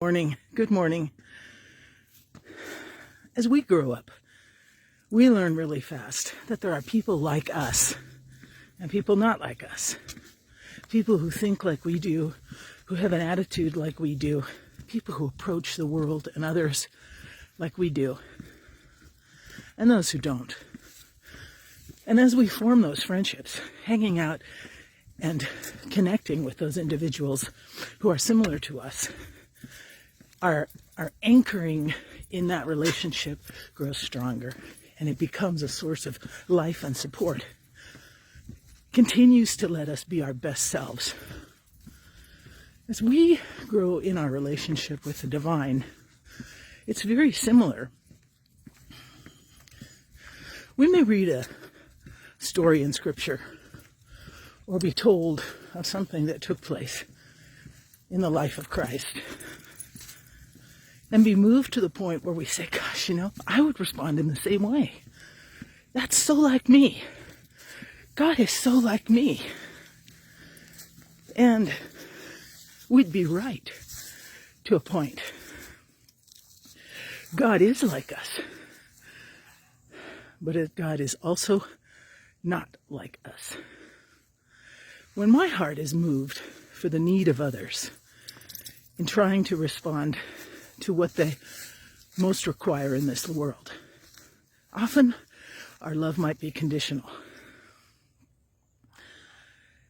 Morning. Good morning. As we grow up, we learn really fast that there are people like us and people not like us. People who think like we do, who have an attitude like we do, people who approach the world and others like we do, and those who don't. And as we form those friendships, hanging out and connecting with those individuals who are similar to us, our anchoring in that relationship grows stronger, and it becomes a source of life and support. Continues to let us be our best selves. As we grow in our relationship with the divine, it's very similar. We may read a story in Scripture or be told of something that took place in the life of Christ and be moved to the point where we say, gosh, I would respond in the same way. That's so like me. God is so like me. And we'd be right to a point. God is like us. But God is also not like us. When my heart is moved for the need of others in trying to respond to what they most require in this world, often our love might be conditional.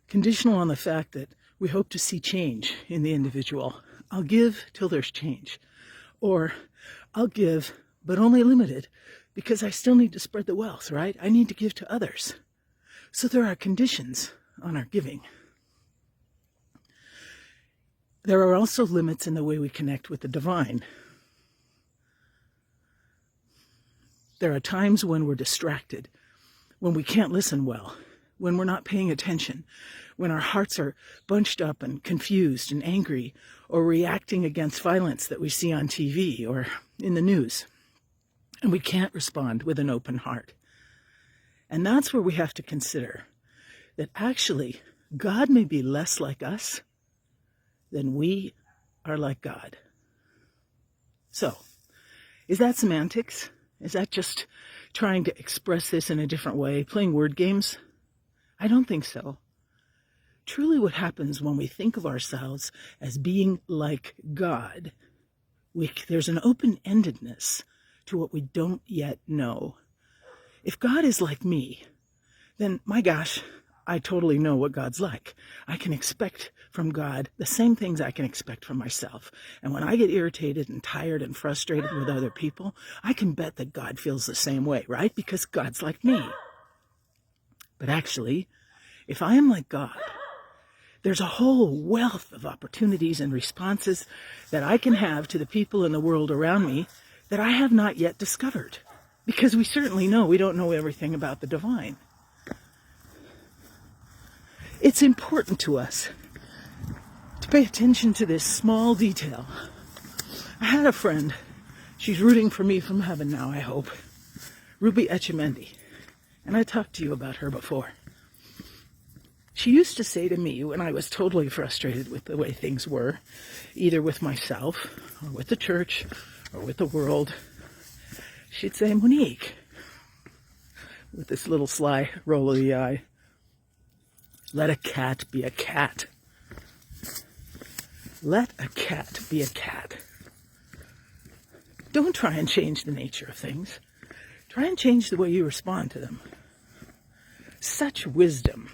Conditional on the fact that we hope to see change in the individual. I'll give till there's change. Or I'll give, but only limited, because I still need to spread the wealth, right? I need to give to others. So there are conditions on our giving. There are also limits in the way we connect with the divine. There are times when we're distracted, when we can't listen well, when we're not paying attention, when our hearts are bunched up and confused and angry, or reacting against violence that we see on TV or in the news. And we can't respond with an open heart. And that's where we have to consider that actually God may be less like us than we are like God. So, is that semantics? Is that just trying to express this in a different way, playing word games? I don't think so. Truly what happens when we think of ourselves as being like God, there's an open-endedness to what we don't yet know. If God is like me, then my gosh, I totally know what God's like. I can expect from God the same things I can expect from myself. And when I get irritated and tired and frustrated with other people, I can bet that God feels the same way, right? Because God's like me. But actually, if I am like God, there's a whole wealth of opportunities and responses that I can have to the people in the world around me that I have not yet discovered. Because we certainly know we don't know everything about the divine. It's important to us to pay attention to this small detail. I had a friend, she's rooting for me from heaven now, I hope, Ruby Etchemendy, and I talked to you about her before. She used to say to me when I was totally frustrated with the way things were, either with myself or with the church or with the world, she'd say, Monique, with this little sly roll of the eye, let a cat be a cat. Let a cat be a cat. Don't try and change the nature of things. Try and change the way you respond to them. Such wisdom.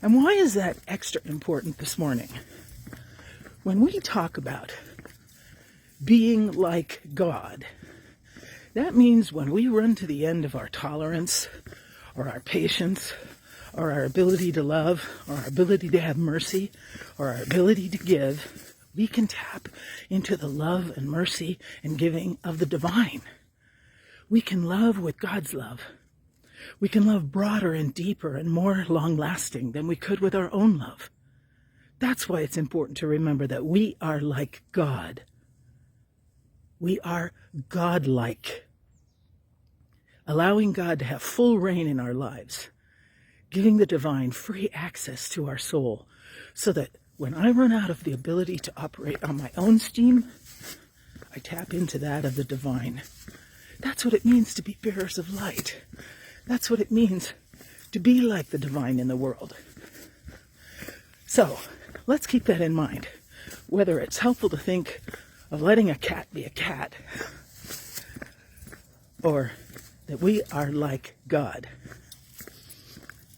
And why is that extra important this morning? When we talk about being like God, that means when we run to the end of our tolerance or our patience or our ability to love or our ability to have mercy or our ability to give, we can tap into the love and mercy and giving of the divine. We can love with God's love. We can love broader and deeper and more long-lasting than we could with our own love. That's why it's important to remember that we are like God. We are God-like. Allowing God to have full reign in our lives, giving the divine free access to our soul so that When I run out of the ability to operate on my own steam, I tap into that of the divine. That's what it means to be bearers of light. That's what it means to be like the divine in the world. So, let's keep that in mind. Whether it's helpful to think of letting a cat be a cat, or that we are like God.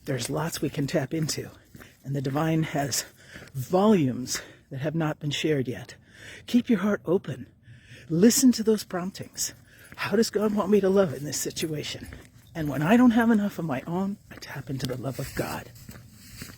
There's lots we can tap into, and the divine has volumes that have not been shared yet. Keep your heart open. Listen to those promptings. How does God want me to love in this situation? And when I don't have enough of my own, I tap into the love of God.